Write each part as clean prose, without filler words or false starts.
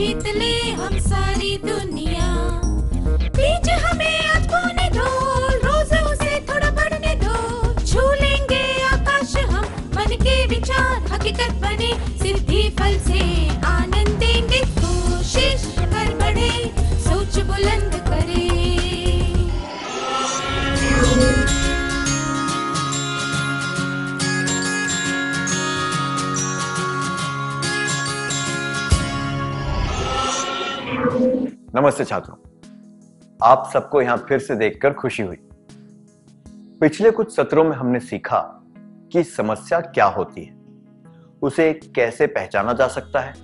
जीत ले हम सारी दुनिया। बीच हमें आज बोने दो, रोज उसे थोड़ा बढ़ने दो। छू लेंगे आकाश हम, मन के विचार हकीकत बने। सिद्धि फल से आनंद देंगे, कोशिश कर बढ़े, सोच बुलंद करे। नमस्ते छात्रों, आप सबको यहां फिर से देखकर खुशी हुई। पिछले कुछ सत्रों में हमने सीखा कि समस्या क्या होती है, उसे कैसे पहचाना जा सकता है,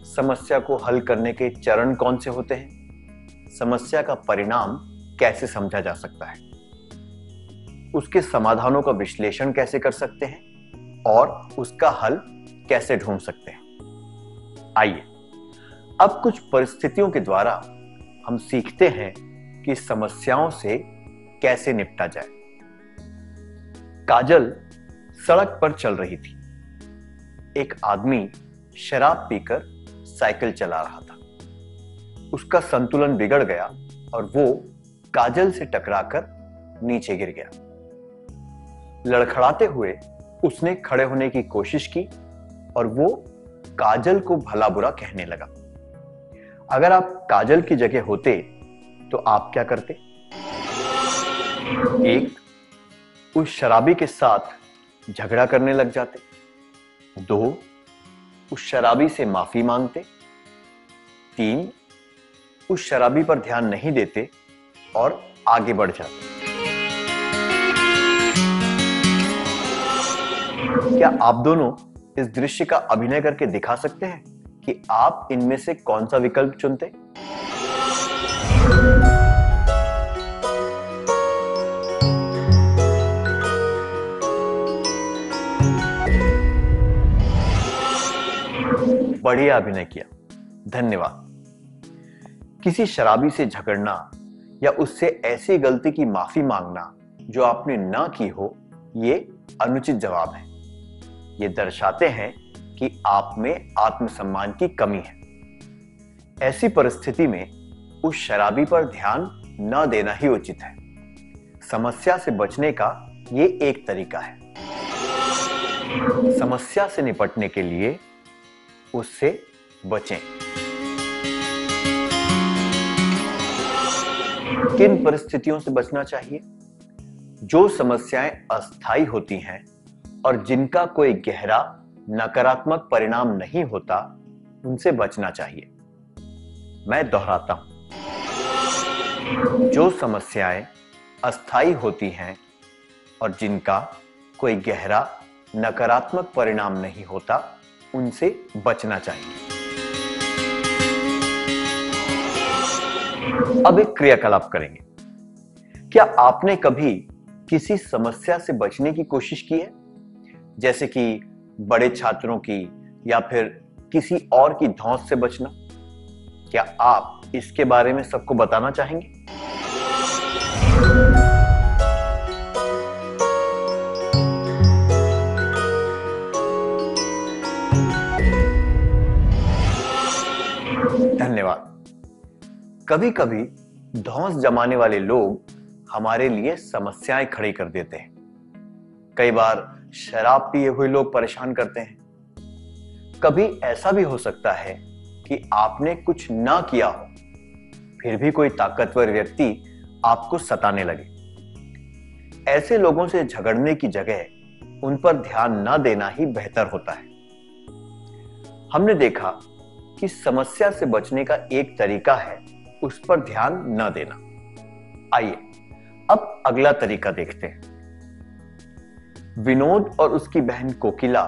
समस्या को हल करने के चरण कौन से होते हैं, समस्या का परिणाम कैसे समझा जा सकता है, उसके समाधानों का विश्लेषण कैसे कर सकते हैं और उसका हल कैसे ढूंढ सकते हैं। आइए अब कुछ परिस्थितियों के द्वारा हम सीखते हैं कि समस्याओं से कैसे निपटा जाए। काजल सड़क पर चल रही थी। एक आदमी शराब पीकर साइकिल चला रहा था। उसका संतुलन बिगड़ गया और वो काजल से टकराकर नीचे गिर गया। लड़खड़ाते हुए उसने खड़े होने की कोशिश की और वो काजल को भला बुरा कहने लगा। अगर आप काजल की जगह होते तो आप क्या करते? 1. उस शराबी के साथ झगड़ा करने लग जाते। 2. उस शराबी से माफी मांगते। 3. उस शराबी पर ध्यान नहीं देते और आगे बढ़ जाते। क्या आप दोनों इस दृश्य का अभिनय करके दिखा सकते हैं कि आप इनमें से कौन सा विकल्प चुनते? बढ़िया अभिनय किया, धन्यवाद। किसी शराबी से झगड़ना या उससे ऐसी गलती की माफी मांगना जो आपने ना की हो, ये अनुचित जवाब है। ये दर्शाते हैं कि आप में आत्मसम्मान की कमी है। ऐसी परिस्थिति में उस शराबी पर ध्यान न देना ही उचित है। समस्या से बचने का ये एक तरीका है। समस्या से निपटने के लिए उससे बचें। किन परिस्थितियों से बचना चाहिए? जो समस्याएं अस्थायी होती हैं और जिनका कोई गहरा नकारात्मक परिणाम नहीं होता, उनसे बचना चाहिए। मैं दोहराता हूं, जो समस्याएं अस्थायी होती हैं और जिनका कोई गहरा नकारात्मक परिणाम नहीं होता, उनसे बचना चाहिए। अब एक क्रियाकलाप करेंगे। क्या आपने कभी किसी समस्या से बचने की कोशिश की है, जैसे कि बड़े छात्रों की या फिर किसी और की धौंस से बचना? क्या आप इसके बारे में सबको बताना चाहेंगे? धन्यवाद। कभी कभी धौंस जमाने वाले लोग हमारे लिए समस्याएं खड़ी कर देते हैं। कई बार शराब पिए हुए लोग परेशान करते हैं। कभी ऐसा भी हो सकता है कि आपने कुछ ना किया हो, फिर भी कोई ताकतवर व्यक्ति आपको सताने लगे। ऐसे लोगों से झगड़ने की जगह उन पर ध्यान ना देना ही बेहतर होता है। हमने देखा कि समस्या से बचने का एक तरीका है उस पर ध्यान न देना। आइए अब अगला तरीका देखते हैं। विनोद और उसकी बहन कोकिला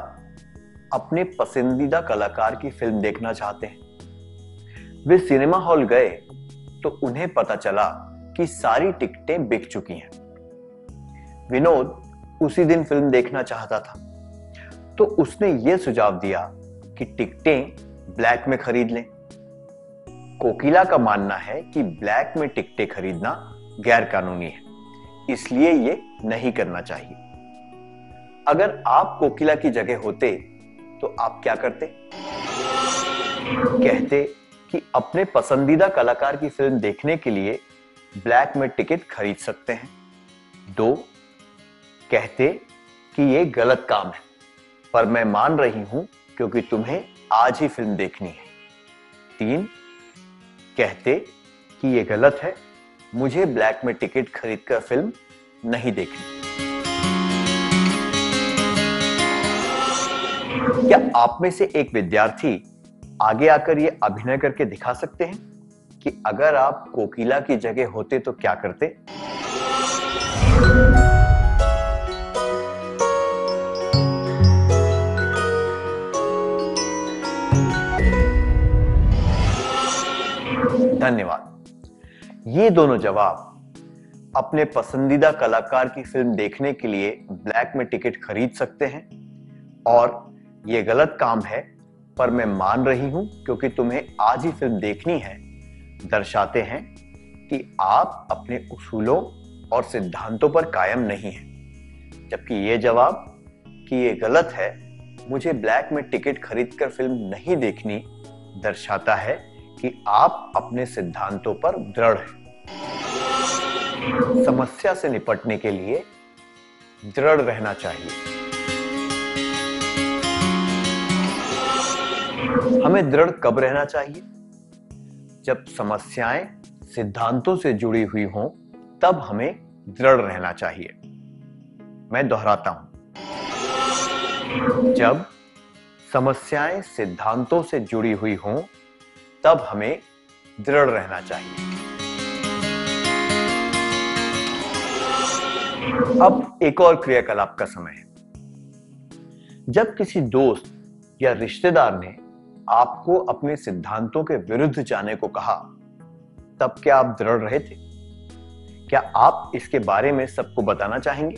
अपने पसंदीदा कलाकार की फिल्म देखना चाहते हैं। वे सिनेमा हॉल गए तो उन्हें पता चला कि सारी टिकटें बिक चुकी हैं। विनोद उसी दिन फिल्म देखना चाहता था, तो उसने यह सुझाव दिया कि टिकटें ब्लैक में खरीद लें। कोकिला का मानना है कि ब्लैक में टिकटें खरीदना गैर कानूनी है, इसलिए ये नहीं करना चाहिए। अगर आप कोकिला की जगह होते तो आप क्या करते? कहते कि अपने पसंदीदा कलाकार की फिल्म देखने के लिए ब्लैक में टिकट खरीद सकते हैं। 2, कहते कि ये गलत काम है पर मैं मान रही हूं क्योंकि तुम्हें आज ही फिल्म देखनी है। 3, कहते कि ये गलत है, मुझे ब्लैक में टिकट खरीदकर फिल्म नहीं देखनी। क्या आप में से एक विद्यार्थी आगे आकर ये अभिनय करके दिखा सकते हैं कि अगर आप कोकिला की जगह होते तो क्या करते? धन्यवाद। ये दोनों जवाब अपने पसंदीदा कलाकार की फिल्म देखने के लिए ब्लैक में टिकट खरीद सकते हैं और ये गलत काम है पर मैं मान रही हूं क्योंकि तुम्हें आज ही फिल्म देखनी है दर्शाते हैं कि आप अपने उसूलों और सिद्धांतों पर कायम नहीं हैं। जबकि ये जवाब कि ये गलत है, मुझे ब्लैक में टिकट खरीदकर फिल्म नहीं देखनी दर्शाता है कि आप अपने सिद्धांतों पर दृढ़ हैं। समस्या से निपटने के लिए दृढ़ रहना चाहिए। हमें दृढ़ कब रहना चाहिए? जब समस्याएं सिद्धांतों से जुड़ी हुई हों, तब हमें दृढ़ रहना चाहिए। मैं दोहराता हूं, जब समस्याएं सिद्धांतों से जुड़ी हुई हों, तब हमें दृढ़ रहना चाहिए। अब एक और क्रियाकलाप का समय है। जब किसी दोस्त या रिश्तेदार ने आपको अपने सिद्धांतों के विरुद्ध जाने को कहा, तब क्या आप दृढ़ रहे थे? क्या आप इसके बारे में सबको बताना चाहेंगे?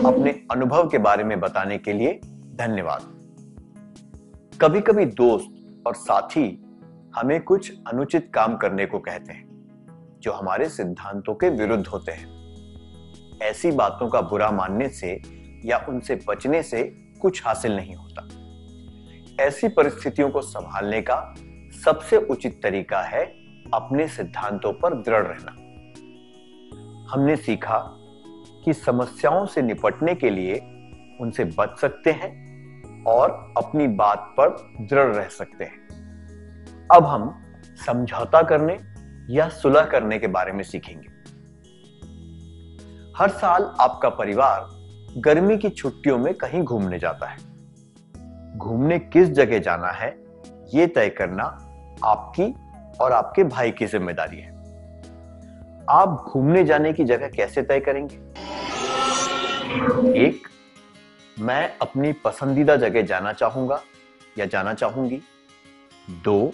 अपने अनुभव के बारे में बताने के लिए धन्यवाद। कभी कभी दोस्त और साथी हमें कुछ अनुचित काम करने को कहते हैं जो हमारे सिद्धांतों के विरुद्ध होते हैं। ऐसी बातों का बुरा मानने से या उनसे बचने से कुछ हासिल नहीं होता। ऐसी परिस्थितियों को संभालने का सबसे उचित तरीका है अपने सिद्धांतों पर दृढ़ रहना। हमने सीखा कि समस्याओं से निपटने के लिए उनसे बच सकते हैं और अपनी बात पर दृढ़ रह सकते हैं। अब हम समझौता करने या सुलह करने के बारे में सीखेंगे। हर साल आपका परिवार गर्मी की छुट्टियों में कहीं घूमने जाता है। घूमने किस जगह जाना है, यह तय करना आपकी और आपके भाई की जिम्मेदारी है। आप घूमने जाने की जगह कैसे तय करेंगे? 1, मैं अपनी पसंदीदा जगह जाना चाहूंगा या जाना चाहूंगी। 2,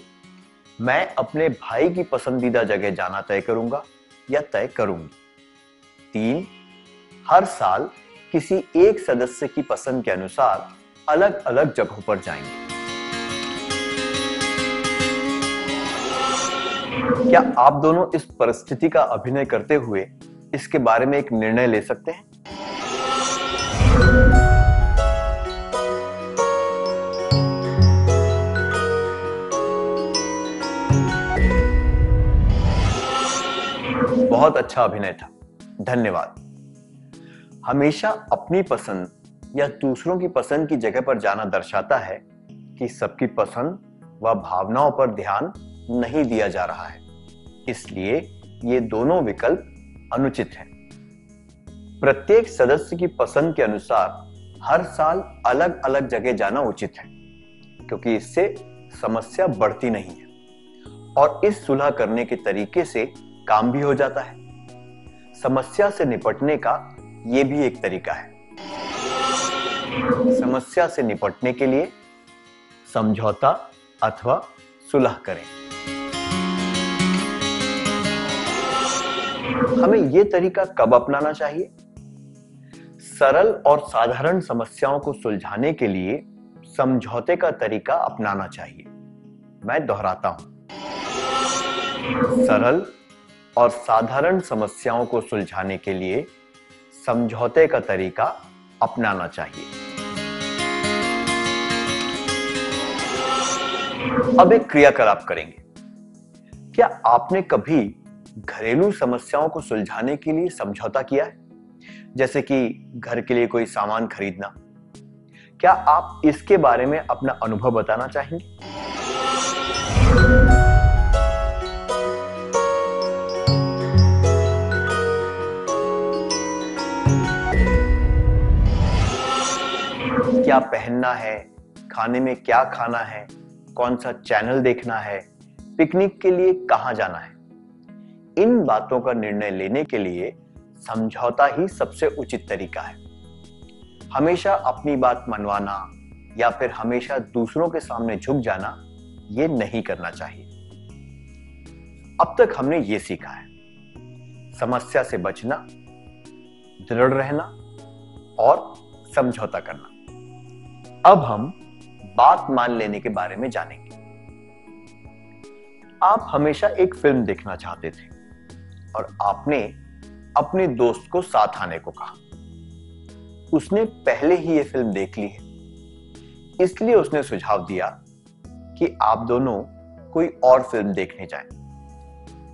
मैं अपने भाई की पसंदीदा जगह जाना तय करूंगा या तय करूंगी। 3, हर साल किसी एक सदस्य की पसंद के अनुसार अलग अलग जगहों पर जाएंगे। क्या आप दोनों इस परिस्थिति का अभिनय करते हुए इसके बारे में एक निर्णय ले सकते हैं? बहुत अच्छा अभिनय था, धन्यवाद। हमेशा अपनी पसंद या दूसरों की पसंद की जगह पर जाना दर्शाता है कि सबकी पसंद व भावनाओं पर ध्यान नहीं दिया जा रहा है। इसलिए ये दोनों विकल्प अनुचित हैं। प्रत्येक सदस्य की पसंद के अनुसार हर साल अलग अलग जगह जाना उचित है, क्योंकि इससे समस्या बढ़ती नहीं है और इस सुलह करने के तरीके से काम भी हो जाता है। समस्या से निपटने का यह भी एक तरीका है। समस्या से निपटने के लिए समझौता अथवा सुलह करें। हमें यह तरीका कब अपनाना चाहिए? सरल और साधारण समस्याओं को सुलझाने के लिए समझौते का तरीका अपनाना चाहिए। मैं दोहराता हूं, सरल और साधारण समस्याओं को सुलझाने के लिए समझौते का तरीका अपनाना चाहिए। अब एक क्रियाकलाप करेंगे। क्या आपने कभी घरेलू समस्याओं को सुलझाने के लिए समझौता किया है? जैसे कि घर के लिए कोई सामान खरीदना। क्या आप इसके बारे में अपना अनुभव बताना चाहेंगे? क्या पहनना है, खाने में क्या खाना है, कौन सा चैनल देखना है, पिकनिक के लिए कहां जाना है, इन बातों का निर्णय लेने के लिए समझौता ही सबसे उचित तरीका है। हमेशा अपनी बात मनवाना या फिर हमेशा दूसरों के सामने झुक जाना, ये नहीं करना चाहिए। अब तक हमने ये सीखा है, समस्या से बचना, दृढ़ रहना और समझौता करना। अब हम बात मान लेने के बारे में जानेंगे। आप हमेशा एक फिल्म देखना चाहते थे और आपने अपने दोस्त को साथ आने को कहा। उसने पहले ही ये फिल्म देख ली है, इसलिए उसने सुझाव दिया कि आप दोनों कोई और फिल्म देखने जाएं।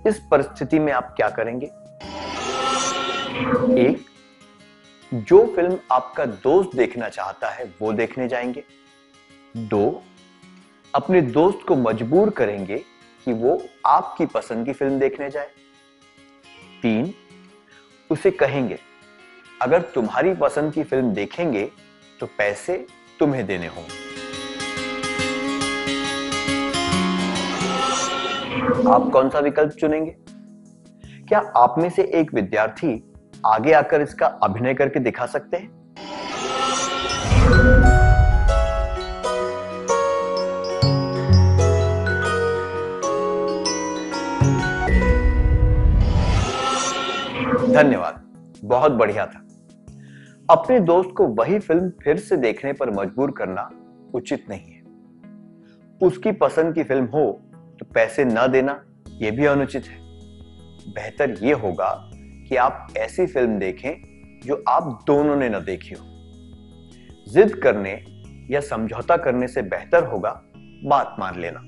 इस परिस्थिति में आप क्या करेंगे? एक, जो फिल्म आपका दोस्त देखना चाहता है वो देखने जाएंगे। दो, अपने दोस्त को मजबूर करेंगे कि वो आपकी पसंद की फिल्म देखने जाए। तीन, उसे कहेंगे अगर तुम्हारी पसंद की फिल्म देखेंगे तो पैसे तुम्हें देने होंगे। आप कौन सा विकल्प चुनेंगे? क्या आप में से एक विद्यार्थी आगे आकर इसका अभिनय करके दिखा सकते हैं? धन्यवाद, बहुत बढ़िया था। अपने दोस्त को वही फिल्म फिर से देखने पर मजबूर करना उचित नहीं है। उसकी पसंद की फिल्म हो तो पैसे न देना यह भी अनुचित है। बेहतर यह होगा कि आप ऐसी फिल्म देखें जो आप दोनों ने न देखी हो। जिद करने या समझौता करने से बेहतर होगा बात मान लेना।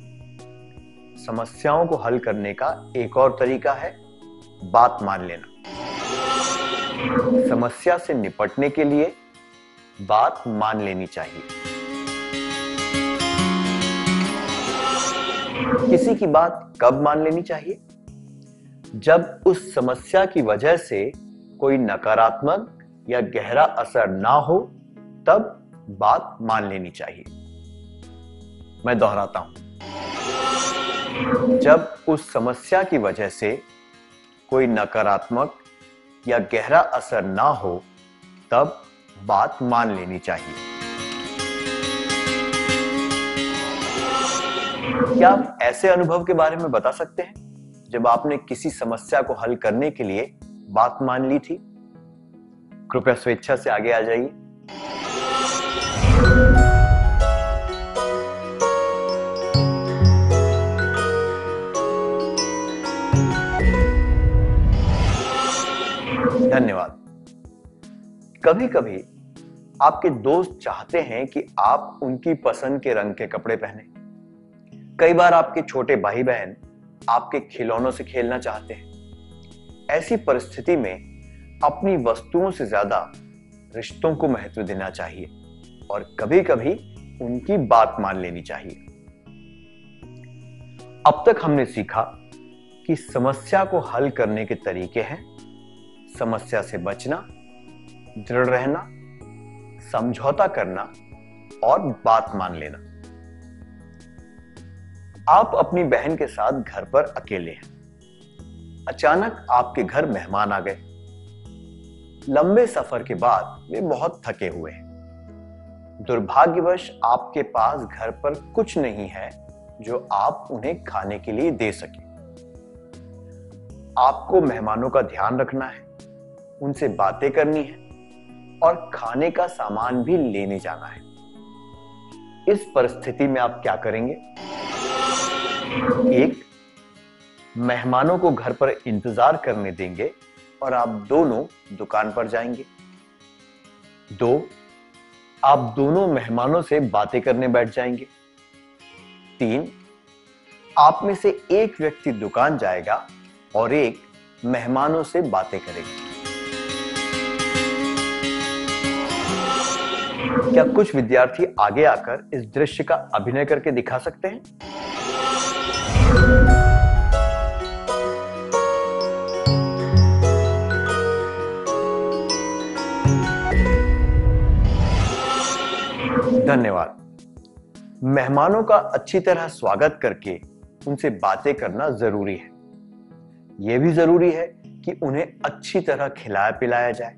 समस्याओं को हल करने का एक और तरीका है बात मान लेना। समस्या से निपटने के लिए बात मान लेनी चाहिए। किसी की बात कब मान लेनी चाहिए? जब उस समस्या की वजह से कोई नकारात्मक या गहरा असर ना हो, तब बात मान लेनी चाहिए। मैं दोहराता हूं, जब उस समस्या की वजह से कोई नकारात्मक या गहरा असर ना हो, तब बात मान लेनी चाहिए। क्या आप ऐसे अनुभव के बारे में बता सकते हैं जब आपने किसी समस्या को हल करने के लिए बात मान ली थी? कृपया स्वेच्छा से आगे आ जाइए। धन्यवाद। कभी कभी आपके दोस्त चाहते हैं कि आप उनकी पसंद के रंग के कपड़े पहने। कई बार आपके छोटे भाई बहन आपके खिलौनों से खेलना चाहते हैं। ऐसी परिस्थिति में अपनी वस्तुओं से ज्यादा रिश्तों को महत्व देना चाहिए और कभी कभी उनकी बात मान लेनी चाहिए। अब तक हमने सीखा कि समस्या को हल करने के तरीके हैं समस्या से बचना, दृढ़ रहना, समझौता करना और बात मान लेना। आप अपनी बहन के साथ घर पर अकेले हैं। अचानक आपके घर मेहमान आ गए। लंबे सफर के बाद वे बहुत थके हुए हैं। दुर्भाग्यवश आपके पास घर पर कुछ नहीं है जो आप उन्हें खाने के लिए दे सके। आपको मेहमानों का ध्यान रखना है, उनसे बातें करनी है और खाने का सामान भी लेने जाना है। इस परिस्थिति में आप क्या करेंगे? एक, मेहमानों को घर पर इंतजार करने देंगे और आप दोनों दुकान पर जाएंगे। 2, आप दोनों मेहमानों से बातें करने बैठ जाएंगे। 3, आप में से एक व्यक्ति दुकान जाएगा और एक मेहमानों से बातें करेगा। क्या कुछ विद्यार्थी आगे आकर इस दृश्य का अभिनय करके दिखा सकते हैं? धन्यवाद। मेहमानों का अच्छी तरह स्वागत करके उनसे बातें करना जरूरी है। यह भी जरूरी है कि उन्हें अच्छी तरह खिलाया पिलाया जाए,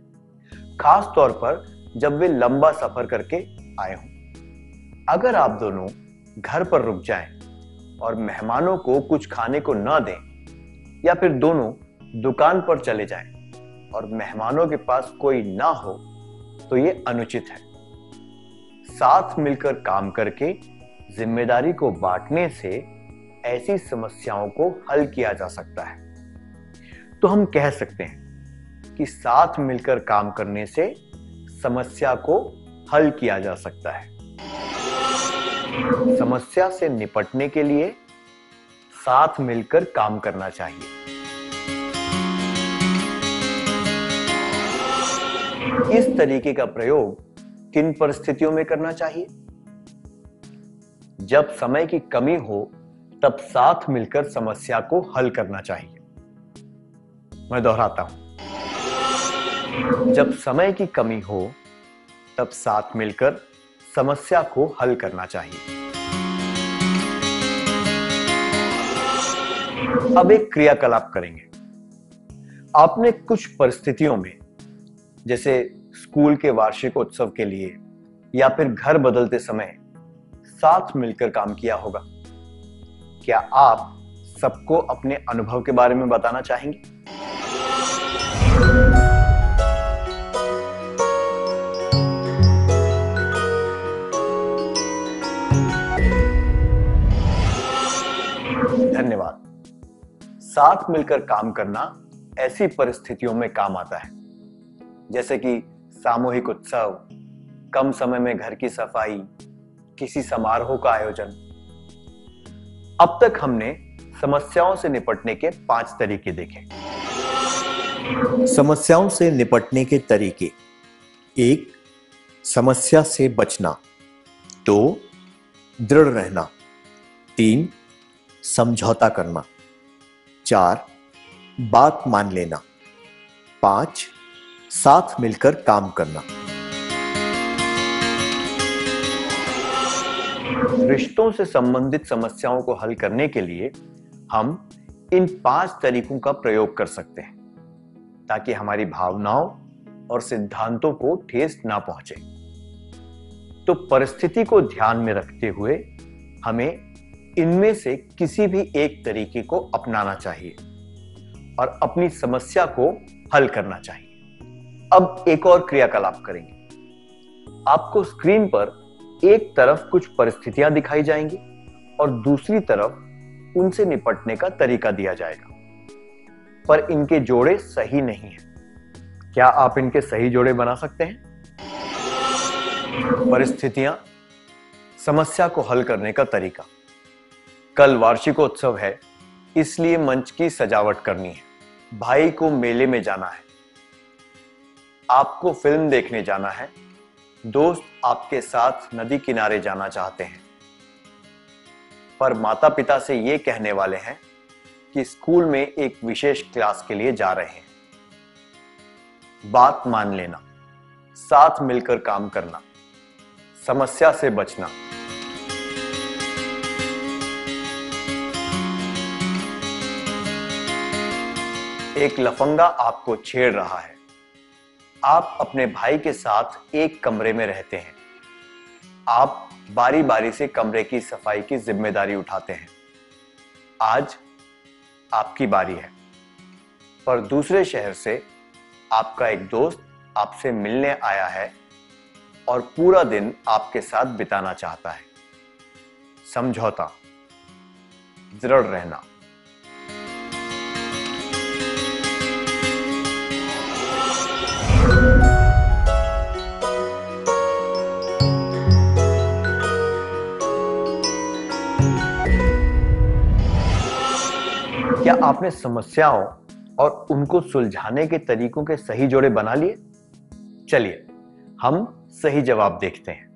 खास तौर पर जब वे लंबा सफर करके आए हों। अगर आप दोनों घर पर रुक जाएं और मेहमानों को कुछ खाने को न दें, या फिर दोनों दुकान पर चले जाएं और मेहमानों के पास कोई ना हो, तो यह अनुचित है। साथ मिलकर काम करके जिम्मेदारी को बांटने से ऐसी समस्याओं को हल किया जा सकता है। तो हम कह सकते हैं कि साथ मिलकर काम करने से समस्या को हल किया जा सकता है। समस्या से निपटने के लिए साथ मिलकर काम करना चाहिए। इस तरीके का प्रयोग किन परिस्थितियों में करना चाहिए? जब समय की कमी हो तब साथ मिलकर समस्या को हल करना चाहिए। मैं दोहराता हूं, जब समय की कमी हो तब साथ मिलकर समस्या को हल करना चाहिए। अब एक क्रियाकलाप करेंगे। आपने कुछ परिस्थितियों में, जैसे स्कूल के वार्षिक उत्सव के लिए या फिर घर बदलते समय, साथ मिलकर काम किया होगा। क्या आप सबको अपने अनुभव के बारे में बताना चाहेंगे? धन्यवाद। साथ मिलकर काम करना ऐसी परिस्थितियों में काम आता है, जैसे कि सामूहिक उत्सव, कम समय में घर की सफाई, किसी समारोह का आयोजन। अब तक हमने समस्याओं से निपटने के 5 तरीके देखे। समस्याओं से निपटने के तरीके: 1, समस्या से बचना। 2, दृढ़ रहना। 3, समझौता करना। 4, बात मान लेना। 5, साथ मिलकर काम करना। रिश्तों से संबंधित समस्याओं को हल करने के लिए हम इन 5 तरीकों का प्रयोग कर सकते हैं, ताकि हमारी भावनाओं और सिद्धांतों को ठेस ना पहुंचे। तो परिस्थिति को ध्यान में रखते हुए हमें इनमें से किसी भी एक तरीके को अपनाना चाहिए और अपनी समस्या को हल करना चाहिए। अब एक और क्रियाकलाप करेंगे। आपको स्क्रीन पर एक तरफ कुछ परिस्थितियां दिखाई जाएंगी और दूसरी तरफ उनसे निपटने का तरीका दिया जाएगा, पर इनके जोड़े सही नहीं हैं। क्या आप इनके सही जोड़े बना सकते हैं? परिस्थितियां, समस्या को हल करने का तरीका। कल वार्षिकोत्सव है, इसलिए मंच की सजावट करनी है। भाई को मेले में जाना है। आपको फिल्म देखने जाना है। दोस्त आपके साथ नदी किनारे जाना चाहते हैं, पर माता पिता से ये कहने वाले हैं कि स्कूल में एक विशेष क्लास के लिए जा रहे हैं। बात मान लेना, साथ मिलकर काम करना, समस्या से बचना। एक लफंगा आपको छेड़ रहा है। आप अपने भाई के साथ एक कमरे में रहते हैं। आप बारी बारी से कमरे की सफाई की जिम्मेदारी उठाते हैं। आज आपकी बारी है, पर दूसरे शहर से आपका एक दोस्त आपसे मिलने आया है और पूरा दिन आपके साथ बिताना चाहता है। समझौता, दृढ़ रहना। क्या आपने समस्याओं और उनको सुलझाने के तरीकों के सही जोड़े बना लिए? चलिए हम सही जवाब देखते हैं।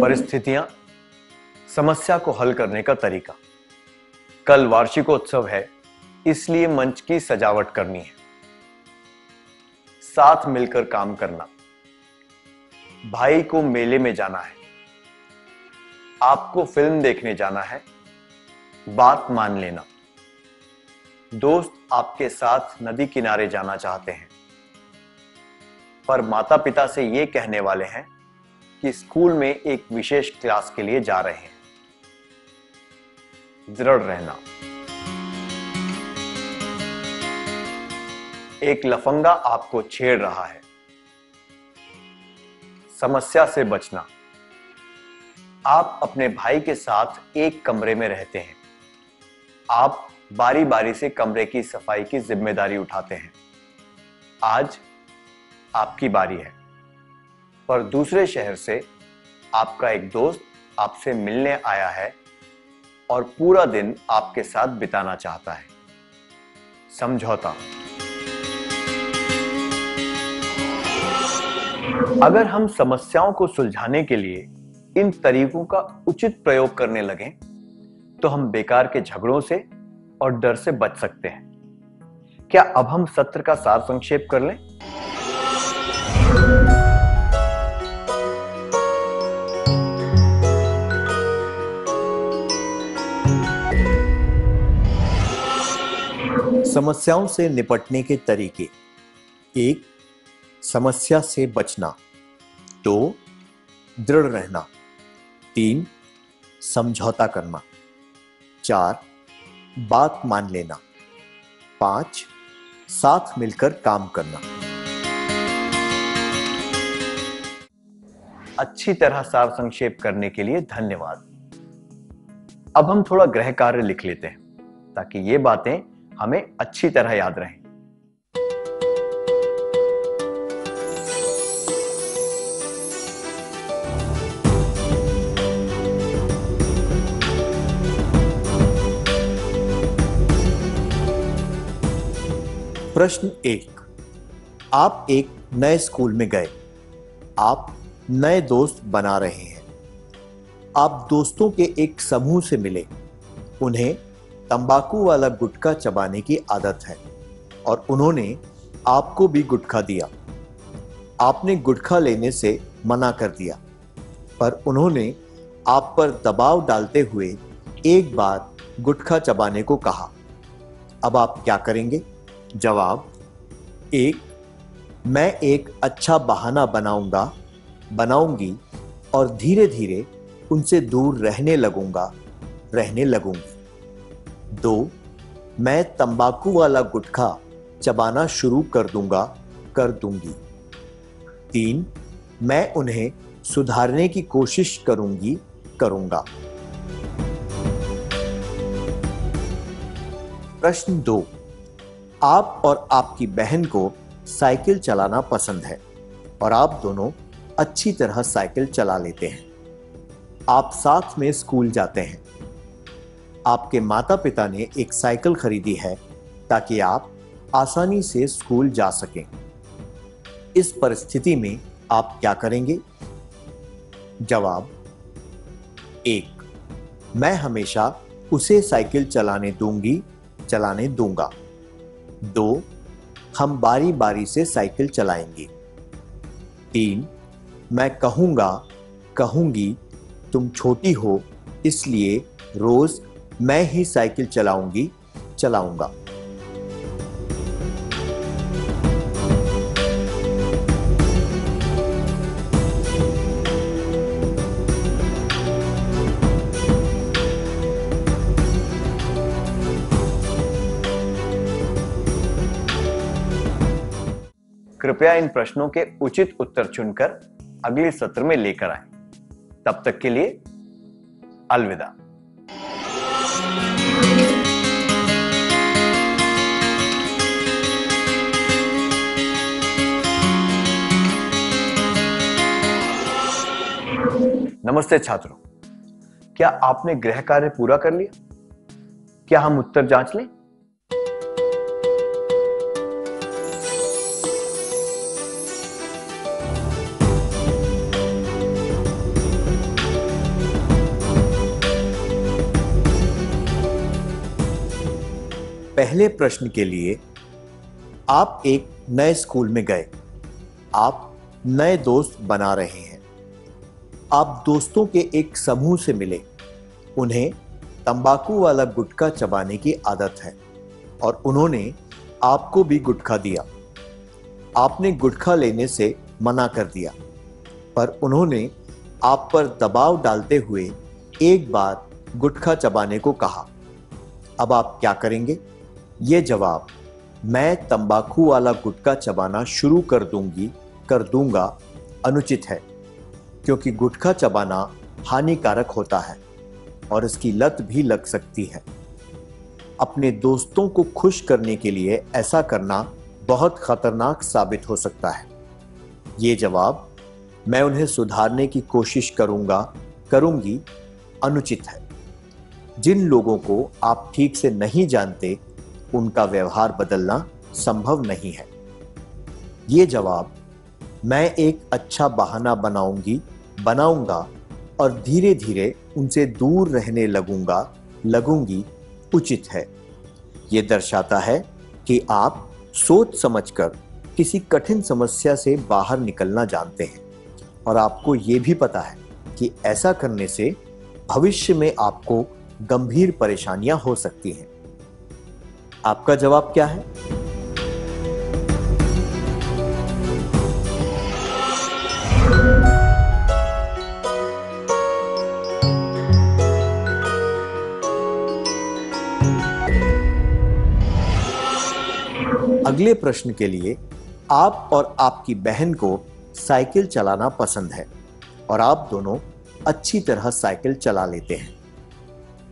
परिस्थितियां, समस्या को हल करने का तरीका। कल वार्षिकोत्सव है, इसलिए मंच की सजावट करनी है। साथ मिलकर काम करना। भाई को मेले में जाना है। आपको फिल्म देखने जाना है। बात मान लेना। दोस्त आपके साथ नदी किनारे जाना चाहते हैं, पर माता पिता से यह कहने वाले हैं कि स्कूल में एक विशेष क्लास के लिए जा रहे हैं। दृढ़ रहना। एक लफंगा आपको छेड़ रहा है। समस्या से बचना। आप अपने भाई के साथ एक कमरे में रहते हैं। आप बारी बारी से कमरे की सफाई की जिम्मेदारी उठाते हैं। आज आपकी बारी है, पर दूसरे शहर से आपका एक दोस्त आपसे मिलने आया है और पूरा दिन आपके साथ बिताना चाहता है। समझौता। अगर हम समस्याओं को सुलझाने के लिए इन तरीकों का उचित प्रयोग करने लगें, तो हम बेकार के झगड़ों से और डर से बच सकते हैं। क्या अब हम सत्र का सार संक्षेप कर लें? समस्याओं से निपटने के तरीके। 1. समस्या से बचना। 2. दृढ़ रहना। 3. समझौता करना। 4. बात मान लेना। 5. साथ मिलकर काम करना। अच्छी तरह सार संक्षेप करने के लिए धन्यवाद। अब हम थोड़ा गृह कार्य लिख लेते हैं, ताकि ये बातें हमें अच्छी तरह याद रहें। प्रश्न 1। आप एक नए स्कूल में गए। आप नए दोस्त बना रहे हैं। आप दोस्तों के एक समूह से मिले। उन्हें तंबाकू वाला गुटखा चबाने की आदत है और उन्होंने आपको भी गुटखा दिया। आपने गुटखा लेने से मना कर दिया, पर उन्होंने आप पर दबाव डालते हुए एक बार गुटखा चबाने को कहा। अब आप क्या करेंगे? जवाब। 1. मैं एक अच्छा बहाना बनाऊंगी और धीरे धीरे उनसे दूर रहने लगूंगी। 2. मैं तंबाकू वाला गुटखा चबाना शुरू कर दूंगी। 3. मैं उन्हें सुधारने की कोशिश करूंगा। प्रश्न 2। आप और आपकी बहन को साइकिल चलाना पसंद है और आप दोनों अच्छी तरह साइकिल चला लेते हैं। आप साथ में स्कूल जाते हैं। आपके माता पिता ने एक साइकिल खरीदी है ताकि आप आसानी से स्कूल जा सकें। इस परिस्थिति में आप क्या करेंगे? जवाब। 1. मैं हमेशा उसे साइकिल चलाने दूंगा। 2. हम बारी बारी से साइकिल चलाएंगे। 3. मैं कहूंगी तुम छोटी हो, इसलिए रोज मैं ही साइकिल चलाऊंगा। कृपया इन प्रश्नों के उचित उत्तर चुनकर अगले सत्र में लेकर आएं। तब तक के लिए अलविदा। नमस्ते छात्रों, क्या आपने गृह कार्य पूरा कर लिया? क्या हम उत्तर जांच लें? पहले प्रश्न के लिए, आप एक नए स्कूल में गए। आप नए दोस्त बना रहे हैं। आप दोस्तों के एक समूह से मिले। उन्हें तंबाकू वाला गुटखा चबाने की आदत है और उन्होंने आपको भी गुटखा दिया। आपने गुटखा लेने से मना कर दिया, पर उन्होंने आप पर दबाव डालते हुए एक बार गुटखा चबाने को कहा। अब आप क्या करेंगे? ये जवाब, मैं तंबाकू वाला गुटखा चबाना शुरू कर दूंगा, अनुचित है, क्योंकि गुटखा चबाना हानिकारक होता है और इसकी लत भी लग सकती है। अपने दोस्तों को खुश करने के लिए ऐसा करना बहुत खतरनाक साबित हो सकता है। ये जवाब, मैं उन्हें सुधारने की कोशिश करूंगी, अनुचित है। जिन लोगों को आप ठीक से नहीं जानते, उनका व्यवहार बदलना संभव नहीं है। ये जवाब, मैं एक अच्छा बहाना बनाऊंगा और धीरे धीरे उनसे दूर रहने लगूंगी, उचित है। ये दर्शाता है कि आप सोच समझकर किसी कठिन समस्या से बाहर निकलना जानते हैं और आपको ये भी पता है कि ऐसा करने से भविष्य में आपको गंभीर परेशानियां हो सकती हैं। आपका जवाब क्या है? अगले प्रश्न के लिए, आप और आपकी बहन को साइकिल चलाना पसंद है और आप दोनों अच्छी तरह साइकिल चला लेते हैं।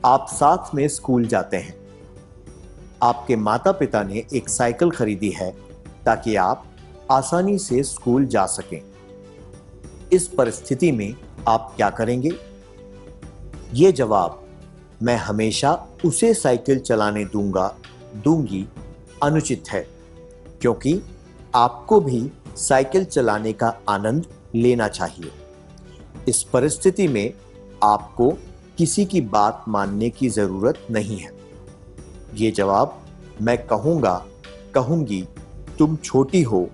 आप साथ में स्कूल जाते हैं। आपके माता पिता ने एक साइकिल खरीदी है ताकि आप आसानी से स्कूल जा सकें। इस परिस्थिति में आप क्या करेंगे? ये जवाब, मैं हमेशा उसे साइकिल चलाने दूंगी, अनुचित है, क्योंकि आपको भी साइकिल चलाने का आनंद लेना चाहिए। इस परिस्थिति में आपको किसी की बात मानने की जरूरत नहीं है। ये जवाब, मैं कहूंगी, तुम छोटी हो,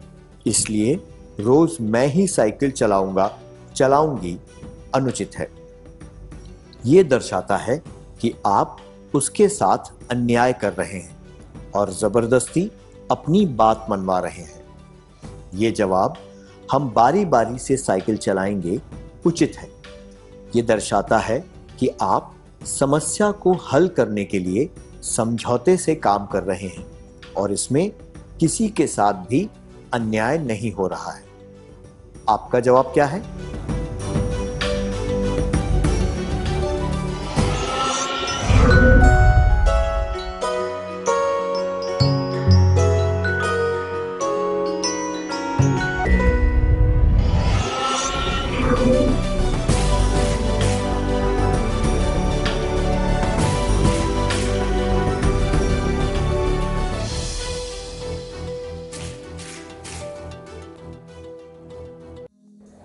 इसलिए रोज मैं ही साइकिल चलाऊंगी, अनुचित है। ये दर्शाता है कि आप उसके साथ अन्याय कर रहे हैं और जबरदस्ती अपनी बात मनवा रहे हैं। ये जवाब, हम बारी बारी से साइकिल चलाएंगे, उचित है। ये दर्शाता है कि आप समस्या को हल करने के लिए समझौते से काम कर रहे हैं और इसमें किसी के साथ भी अन्याय नहीं हो रहा है। आपका जवाब क्या है?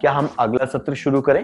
क्या हम अगला सत्र शुरू करें?